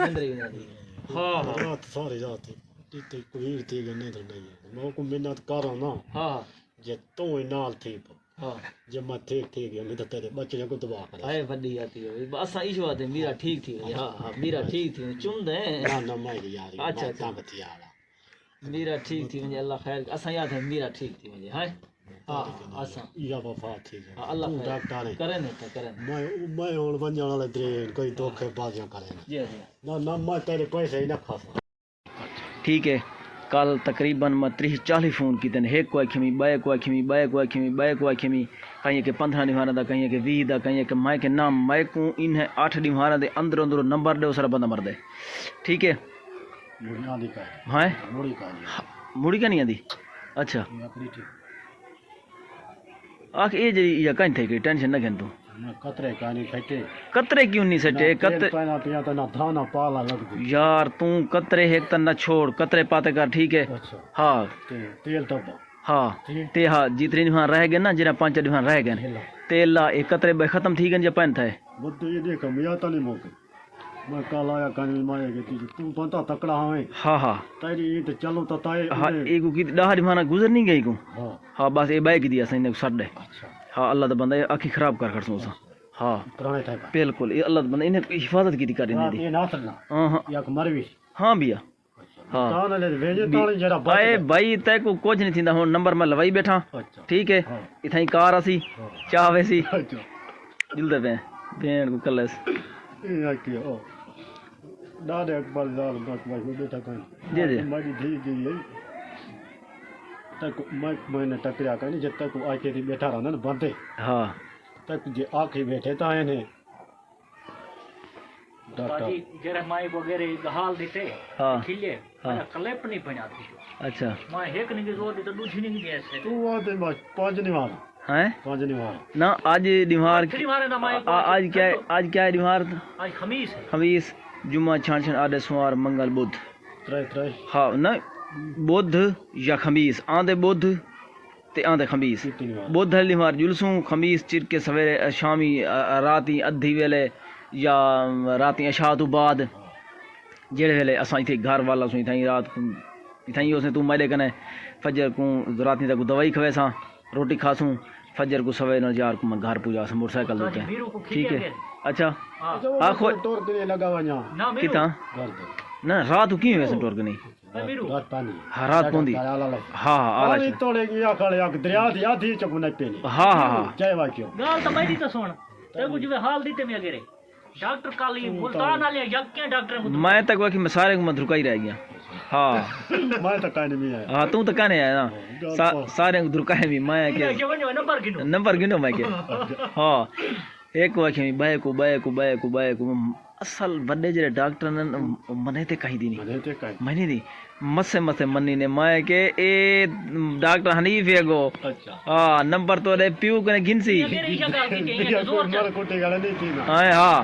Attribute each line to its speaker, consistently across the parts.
Speaker 1: निंद्र ही नहीं हाँ हाँ
Speaker 2: रात सारी रात इतने कबीर थी गए निंद्र नहीं है मैं को मिन्नत करो ना
Speaker 1: हाँ
Speaker 2: जे तू ही नाल थी
Speaker 1: हाँ
Speaker 2: जे मैं ठीक गया नहीं तो तेरे बच्चे को दबा कर
Speaker 1: आए वड्डी आती है बस इस बात है मीरा ठीक थी वञे हाँ हाँ मीरा ठीक थी वञे चुम दे
Speaker 2: ना ना मैं यार
Speaker 1: अच्छा,
Speaker 2: मैं
Speaker 1: अच्छा।
Speaker 2: ताकत यार
Speaker 1: मीरा ठीक थी वञे अल्लाह ख़ैर असां याद है मीरा ठीक थी वञे हाय हाँ असां
Speaker 2: या वफा थी
Speaker 1: हाँ अल्लाह
Speaker 2: तू
Speaker 1: ख़ैर
Speaker 2: डॉक्टर है
Speaker 1: करे न त करे
Speaker 2: मैं हुन वंजण वाले द्रेन कोई धोखेबाजियां करे
Speaker 1: जी जी
Speaker 2: ना ना मैं तेरे पैसे ही ना खाता
Speaker 1: ठीक है कल तकरीबन मैं 30-40 फ़ोन किए एक को आखिमी बे को आखिमी बे को आखिमी बे को आखिमी कहीं के 15 ॾींहं दा कहीं के 20 दा कहीं के मैं के नाम मैं को इन 8 ॾींहं दे अंदर अंदर नंबर दे सारा बंदा मर दे ठीक है
Speaker 2: मुड़िया दी का
Speaker 1: हाँ
Speaker 2: मुड़ी का
Speaker 1: मुड़ी का नहीं आती अच्छा
Speaker 2: लकड़ी थी
Speaker 1: आख ये जी या कहीं थे कि टेंशन न तू
Speaker 2: मैं कतरे का नहीं खटे
Speaker 1: कतरे क्यों नहीं सटे कतरे
Speaker 2: पहना पिया तो ना धाना पाला लग गई
Speaker 1: यार तू कतरे एक तन न छोड़ कतरे पाते कर ठीक है
Speaker 2: अच्छा
Speaker 1: हाँ
Speaker 2: तेल तो
Speaker 1: हाँ ते हाँ जितने ॾींहं रह गए ना जरा 5 ॾींहं रह गए तेल ला एक कतरे बे खत्म थी गए जब पन थे
Speaker 2: बुद्ध ये देख मिया तो नहीं मौके मैं कल आया कानी माया के तू पता तकड़ा हमें
Speaker 1: हाँ हाँ
Speaker 2: तेरी ये तो चलो तो ताए
Speaker 1: हाँ एक की 10 ॾींहं गुजर नहीं गई को
Speaker 2: हां
Speaker 1: हाँ बस ये बैग दिया सही ने सट दे
Speaker 2: अच्छा
Speaker 1: हाँ अल्लाह दा बंदा आखी खराब कर खड़सो सा हाँ
Speaker 2: पुराने टाइप
Speaker 1: बिल्कुल ये अल्लाह दा बंदा इन्हें हिफाजत की कर दी
Speaker 2: ये ना सलना
Speaker 1: हाँ हाँ
Speaker 2: या मरवी
Speaker 1: हाँ भैया हाँ
Speaker 2: ताने ले भेजे ताने जरा
Speaker 1: भाई भाई तय को कुछ नहीं थींदा हुन नंबर मैं लवाई बैठा
Speaker 2: अच्छा
Speaker 1: ठीक है
Speaker 2: हाँ।
Speaker 1: इथाई कार असी चाह वैसी
Speaker 2: अच्छा
Speaker 1: दिल दे भेण को कलस
Speaker 2: ये आके ओ दादे अकबर जाल बस बस बेटा कहीं
Speaker 1: जी जी
Speaker 2: मेरी ठीक गई है तक मैंने टकरा कर जब तक आके थी बैठा रहा ना बंदे
Speaker 1: हाँ
Speaker 2: तक जे आके बैठे तो आए ने
Speaker 3: बाकी जरा माई वगैरह हाल देते
Speaker 1: हाँ
Speaker 3: खिले
Speaker 1: हाँ।
Speaker 3: कलेप नहीं बनाती
Speaker 1: अच्छा
Speaker 3: मां एक नहीं जोर दे तो दूसरी नहीं जैसे
Speaker 2: तू आते बस पांच नहीं मारा
Speaker 1: हैं
Speaker 2: पांच नहीं मारा
Speaker 1: ना आज दिमार
Speaker 3: फिर मारे ना माई
Speaker 1: आज क्या है दिमार
Speaker 3: आज खमीस है
Speaker 1: खमीस जुम्मा छान आधे सोमवार मंगल बुध
Speaker 2: त्रै त्रै
Speaker 1: हाँ ना बुध या खमीस आंदे बुध ते आंदे खमीस
Speaker 2: तीन मारा
Speaker 1: बुध हली मार जुलसूं खमीस चिर के सवेरे शामी राती अद्धी वेले या राती अशा तो बाद जेड़े वेले असां इथे घर वाला सुई थाई रात को इथाई उसे तू मेरे कने फजर को राती तक दवाई खवे सा रोटी खासूं फजर को सवेरे न यार को मैं घर पूजा से मोटरसाइकिल देते हैं ठीक है अच्छा आखो
Speaker 2: तोड़ के लगा वना
Speaker 3: ना मेरू
Speaker 1: किता
Speaker 2: घर दे
Speaker 1: ना रात की वैसे टोर के नहीं
Speaker 3: मेरू
Speaker 2: रात पानी
Speaker 1: हाँ रात कोंदी हाँ हाँ आला
Speaker 2: पानी तोड़ेगी या खड़े या दरिया दी आधी चक नहीं पेनी
Speaker 1: हाँ हाँ हाँ
Speaker 2: जय वाक्यो
Speaker 3: गाल तो मेरी तो सुन ते कुछ वे हाल देते मैं अगेरे डॉक्टर काली मुल्तान वाले यक्के डॉक्टर को
Speaker 1: मैं तक वही मैं सारे को मत रुका ही रह गया हाँ
Speaker 2: मैं तो कहने नहीं आया
Speaker 1: हाँ तू तो कहने आया ना सारे को रुका है भी मैं के
Speaker 3: जो नंबर गिनो
Speaker 1: नंबर गिनो मैं के हाँ एक वाक्य में बाय को असल वड्डे जरे डॉक्टर ने मने ते कही दी
Speaker 2: मैंने ते कह
Speaker 1: मनी दी मसे मनी ने मैं के ए डॉक्टर हनीफ है गो
Speaker 2: अच्छा
Speaker 1: हाँ नंबर तो दे पियो कने गिनसी
Speaker 3: मेरी शक्ल की
Speaker 2: ये
Speaker 3: जोर
Speaker 2: मर कोटे गले नहीं थी ना
Speaker 1: हाँ हाँ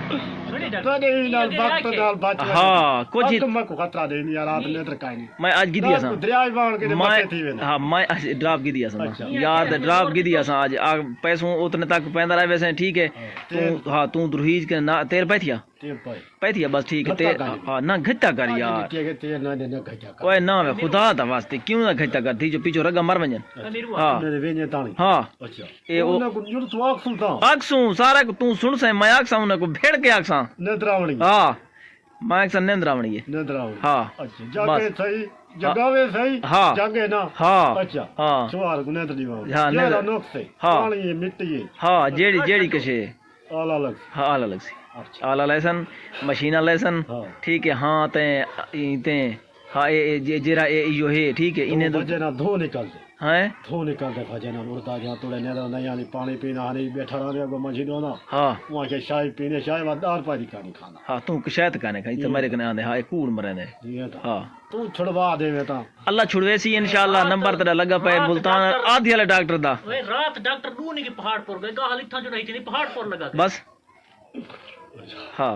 Speaker 3: सुनी
Speaker 2: तो
Speaker 3: डॉक्टर
Speaker 2: नहीं ना वक्त नाल बात
Speaker 1: हाँ कुछ ही
Speaker 2: तो मैं को खतरा दे नहीं यार रात में तो काई नहीं
Speaker 1: मैं आज गिदिया सा
Speaker 2: दरिया बाण के बच्चे थी वे
Speaker 1: मैं हाँ मैं आज ड्रॉप गिदिया सा
Speaker 2: अच्छा।
Speaker 1: यार ड्रॉप गिदिया सा आज पैसों उतने तक पैंदा रहे वैसे ठीक है तू हाँ तू दुरहीज के ना तेल पैथिया
Speaker 2: तेल पाई
Speaker 1: पैथिया बस ठीक है तेल हाँ ना घटा कर यार
Speaker 2: के तेल ना देना घटा कर
Speaker 1: ओए ना वे खुदा दा वास्ते क्यों ना घटा कर थी जो पीछे रगा मर वंजन
Speaker 3: मेरू
Speaker 1: हाँ
Speaker 2: मेरे वेने ताणी
Speaker 1: हाँ
Speaker 2: अच्छा
Speaker 1: ए ओ
Speaker 2: ना कुछ जुल स्वाग सुनता
Speaker 1: आक्सू सारा को तू सुन से मैं आक्सा उन्हें को भेड़ के आक्सा
Speaker 2: नदरावणी
Speaker 1: हाँ मैं आक्सा नेंद्रावणी है
Speaker 2: नदरावणी
Speaker 1: हाँ
Speaker 2: अच्छा जाके सही जगावे सही
Speaker 1: हाँ।
Speaker 2: जागे ना
Speaker 1: हाँ
Speaker 2: अच्छा
Speaker 1: हाँ
Speaker 2: सवार को नदर दीवा
Speaker 1: हाँ,
Speaker 2: जेड़ा
Speaker 1: नदर।
Speaker 2: नुक्से
Speaker 1: हाँ।
Speaker 2: पानी मिट्टी
Speaker 1: हाँ जेड़ी जेड़ी कशे
Speaker 2: आला लग
Speaker 1: हाँ आला लग सी
Speaker 2: अच्छा
Speaker 1: आला लेसन मशीना लेसन
Speaker 2: हाँ
Speaker 1: ठीक है हाँ ते हाँ ये जेरा ये यो है ठीक है इन्हें तो
Speaker 2: बजे ना धो निकल दे
Speaker 1: हैं
Speaker 2: धो निकल दे भजे ना मुर्दा जहाँ तोड़े नेदा नहीं आनी पानी पीना हनी बैठा रहने को मछली दो ना
Speaker 1: हाँ
Speaker 2: वहाँ के चाय पीने चाय बाद दार पानी का नहीं खाना
Speaker 1: हाँ तू शायद कहने कहीं तो मेरे कने आंदे हाँ एक कूड़ मरे ने
Speaker 2: ये तो
Speaker 1: हाँ
Speaker 2: तू छुड़वा दे बेटा
Speaker 1: अल्लाह छुड़वे सी इंशाल्लाह नंबर तेरा लगा पे मुल्तान आधी वाले डॉक्टर दा
Speaker 3: वे रात डॉक्टर दूनी के पहाड़ पर गए गाल इथा जो नहीं थी पहाड़ पर लगा के।
Speaker 1: बस हाँ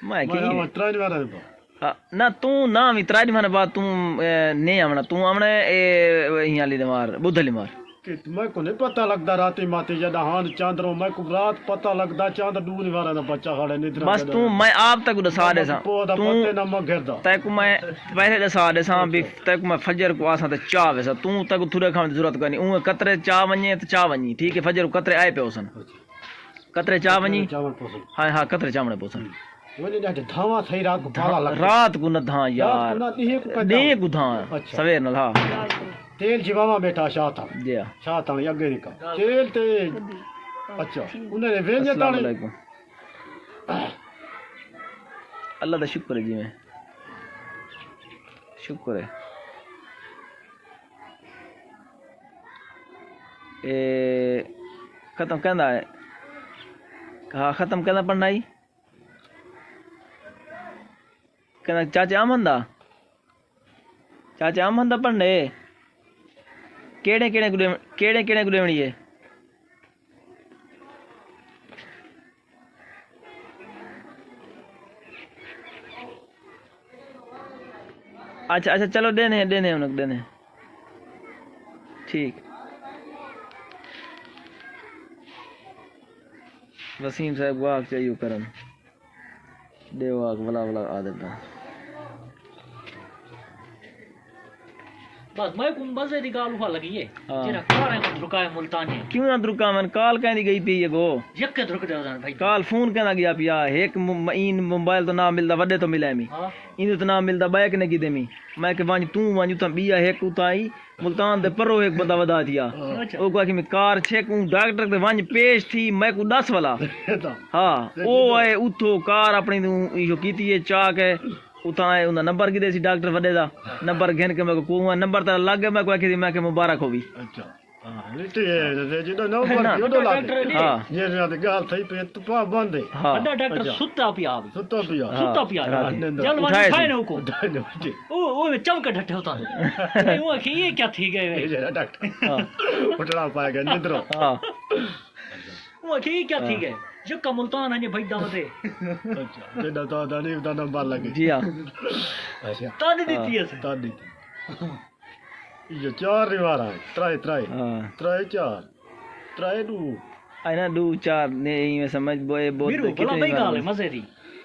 Speaker 1: मैं की
Speaker 2: मैं ट्रेन में रहे
Speaker 1: हाँ, ना तू ना मित्रा दी माने बात तू नहीं आमना तू आमने ए यहाँ ली मार बुद्धली मार
Speaker 2: कि मैं को नहीं पता लगता राती माती जदा हां चांदरो मैं को रात पता लगता चांद डूबने वाला ना बच्चा खड़े निद्रा
Speaker 1: बस तू मैं आप तक दसा दे सा
Speaker 2: पोदा
Speaker 1: तू
Speaker 2: पत्ते ना मगरदा
Speaker 1: तक मैं पहले दसा दे सा भी तक मैं फजर को आसा ते चाह वैसा तू तक थोड़े खाने की जरूरत कोनी ऊ कतरे चाह वने तो चाह वनी ठीक है फजर को कतरे आए पे होसन कतरे चाह वनी
Speaker 2: चावल पोसन
Speaker 1: हां हां कतरे चावणे पोसन
Speaker 2: वने दा धावा थई रात को पाला लग
Speaker 1: रात को न धा यार
Speaker 2: ना दी को
Speaker 1: दे को धा
Speaker 2: अच्छा।
Speaker 1: सवेर न हाँ
Speaker 2: तेल जिवावा बेटा शाता
Speaker 1: जी
Speaker 2: शाता अगे निका तेल ते अच्छा उन्हें वेंजे
Speaker 1: अस्सलाम
Speaker 2: ताने
Speaker 1: वालेकुम अल्लाह का शुक्र है जी मैं शुक्र है खत्म कहना है हाँ खत्म कहना पढ़ना ही कहना चाचा अमंदा चाचा अमंदा पढ़ने केड़े केड़े गुलेवणी है अच्छा अच्छा चलो देने उन्हें देने ठीक वसीम साहब वाक चाहिए करम देवाक वला वला आदत
Speaker 3: बस मैं को मजे दी गाल हुआ लगी है
Speaker 1: हाँ।
Speaker 3: जेरा कार है रुका है मुल्तानी
Speaker 1: क्यों ना दुरुका मन काल कहनी गई पी ये गो
Speaker 3: यक्के रुक दे भाई
Speaker 1: काल फोन कहना गया पिया एक इन मोबाइल तो ना मिलदा वड्डे तो मिले मी
Speaker 3: हां
Speaker 1: इन तो ना मिलदा बैक ने की देमी मैं के वांज तू वांज तो बिया एक उताई मुल्तान दे परो एक बंदा वदा थिया
Speaker 3: अच्छा
Speaker 1: ओ को कि मैं कार छे को डॉक्टर दे वांज पेश थी मैं को 10 वाला हां ओ है उठो कार अपनी तू यो कीती है चा के उताए उन नंबर की देसी डॉक्टर वडे दा नंबर घेन के मैं को नंबर ता लग गया मैं को कि मैं के मुबारक होवी
Speaker 2: अच्छा हां लिटे जे जिदा नो पर योडो लागे
Speaker 1: हां
Speaker 2: ये ना दे गाल थई पे तू पा बंदे
Speaker 1: हां
Speaker 3: बड़ा डॉक्टर सुत्ता पिया अभी
Speaker 2: सुतो पिया
Speaker 3: सुत्ता पिया
Speaker 1: रात
Speaker 3: जल वन
Speaker 1: उठाए
Speaker 3: खाए
Speaker 1: थे।
Speaker 3: न को ओ में चमक ढट्टे होता है वो कि ये क्या थी गए
Speaker 2: ये जरा डॉक्टर
Speaker 1: हां
Speaker 2: उठना पाएगा निद्रो
Speaker 1: हां
Speaker 3: वो कि ये क्या थी गए जो का मुल्तान है भाई दावते
Speaker 2: अच्छा जेदा तो दानी दा नंबर लगे
Speaker 1: जी हां
Speaker 2: अच्छा
Speaker 3: ताने दी थी ऐसे
Speaker 2: तानी ये चार रिवार है त्राई
Speaker 1: हां
Speaker 2: त्राई चार त्राई दू
Speaker 1: आई ना दो चार ने में समझ बोए बहुत
Speaker 3: मेरू भला
Speaker 1: कितनी
Speaker 3: भाई गाल
Speaker 1: बार
Speaker 3: है मजे दी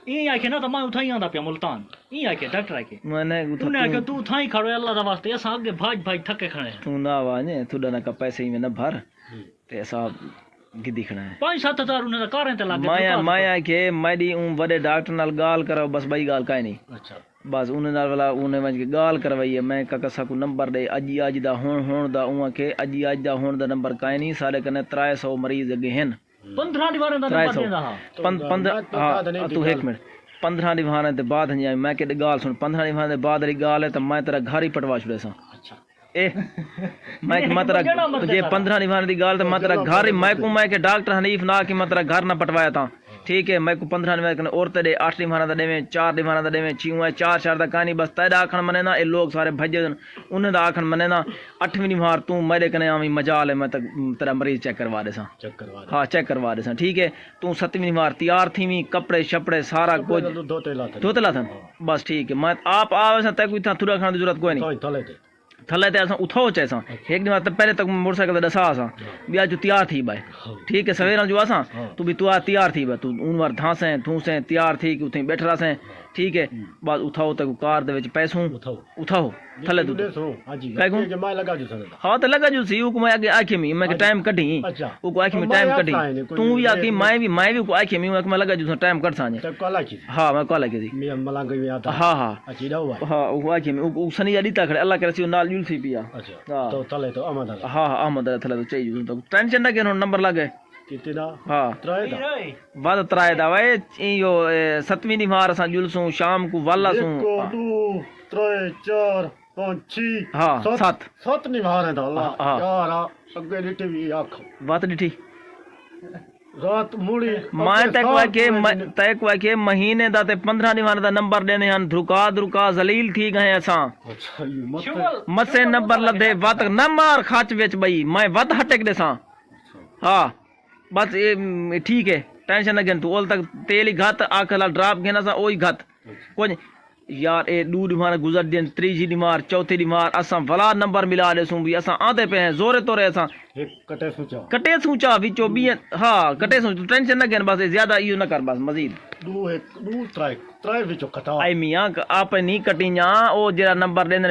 Speaker 3: ई आके ना तो मैं उठाई आंदा पे मुल्तान ई आके डॉक्टर आके
Speaker 1: मैंने
Speaker 3: तूने आके तू उठाई खड़ो अल्लाह दा वास्ते ऐसा आगे भाज थके खड़े हैं
Speaker 1: तू ना वाने तू डना का पैसे ही में न भर ते ऐसा गिद्दी खड़ा है
Speaker 3: 5-7 हजार उन्हें कारें ते लागे
Speaker 1: माया के मैडी बड़े डॉक्टर नाल गाल करो बस भाई गाल काई नहीं
Speaker 2: अच्छा
Speaker 1: बस उन्हें नाल वाला उन्हें वज के गाल करवाई है मैं काका सा को नंबर दे अज दा होण दा उवा के अज दा होण दा नंबर काई नहीं सारे कने 300 मरीज अगे हैं
Speaker 3: 15 दीवारें दा नंबर देना हां
Speaker 1: 15 हां तू एक मिनट 15 दीवारें ते बाद हंजाई मैं के गाल सुन 15 दीवारें दे बाद री गाल है तो मैं तेरा घर ही पटवा छुड़े सा
Speaker 2: अच्छा
Speaker 1: ए मैं कि मतरा जे 15 दीवान दी गाल ते मतरा घर ही मैं को मैं के डॉक्टर हनीफ ना कि मतरा घर ना पटवाया था ठीक है मैं को 15 दीवान कने औरत दे 8 दीवान दा देवे 4 दीवान दा देवे छिवा 4 दा कहानी बस तेरा आखण मने ना ए लोग सारे भजे उन्हें दा आखण मने ना 8वीं दीवार तू मेरे कने आवी मजाल है मैं तेरा मरीज चेक करवा दे सा
Speaker 2: चेक करवा
Speaker 1: हां चेक करवा दे सा ठीक है तू 7वीं दीवार तैयार थीवी कपड़े शपड़े सारा कुछ
Speaker 2: दो तेला थे
Speaker 1: धोतला था बस ठीक है मैं आप आवे सा तक इतना थुरा खाने की जरूरत कोई नहीं
Speaker 2: तो थले थे
Speaker 1: थले ते असां उठाओ चे असां एक दिन त पहले तक मोटरसाइकिल ते दसा असां बिया जो तैयार थी भाई ठीक है सवेरा जो असां तू भी तू तैयार थी भाई तू उन वार धासे तू से तैयार थी कि उथे बैठरा से ठीक है बाद उठाओ तक कार दे विच पैसों उठाओ थले तू
Speaker 2: सो हाजी
Speaker 1: काय को
Speaker 2: के मैं लगा जो सने
Speaker 1: हां तो लगा जो सी उ को मैं आगे आखे में मैं के टाइम कढी
Speaker 2: अच्छा
Speaker 1: उ को आखे में टाइम कढी तू भी आके मैं भी को आखे में मैं लगा जो टाइम कट साने
Speaker 2: तब कला की
Speaker 1: हां मैं कॉल लगे दी
Speaker 2: मैं मलंग में आता
Speaker 1: हां हां
Speaker 2: अच्छी दा हुआ
Speaker 1: हां उ आखे में उ सनी जाडी ता खड़े अल्लाह करे सी नाल जुल सी पिया
Speaker 2: अच्छा
Speaker 1: हां
Speaker 2: तो तले तो अमद
Speaker 1: हां हां अहमद थले तो चाहिए तो टेंशन ना के नंबर लगे
Speaker 2: कितना
Speaker 1: हां
Speaker 2: त्राई दा
Speaker 1: बाद त्राए दा वे यो 7वीं दीवार असां जुलसूं शाम को वाला सूं
Speaker 2: 1 2 3 4 5 6
Speaker 1: हां 7
Speaker 2: 7 निभार है अल्लाह
Speaker 1: हाँ।
Speaker 2: यार अगे लिटे भी आख
Speaker 1: बात डिठी
Speaker 2: रात मुड़ी
Speaker 1: मैं तक के महीने दा ते 15 दीवार दा नंबर देने हन धुका जलील थी गए असां
Speaker 2: अच्छा ये मत
Speaker 1: मसे नंबर लदे वत न मार खाच विच बई मैं वत हटक दे सां हां बस ये ठीक है टेंशन न गन तू ओल तक तेल ही घात आखला ड्रॉप घेना सा ओई घात कोई यार ए दू डिमार गुजर दिन तीजी डिमार चौथी डिमार असां भला नंबर मिला ॾिसूं भी असां आंदे पे हैं जोरे तोरे असां
Speaker 2: एक कटे सोचा
Speaker 1: कटे सूचा विचो बी हाँ कटे सूच टेंशन न कन बस ज्यादा इहो न कर बस मजीद
Speaker 2: दू एक दू ट्राई ट्राई विचो कटा
Speaker 1: आई मियां आप नहीं कटियां ओ जरा नंबर देने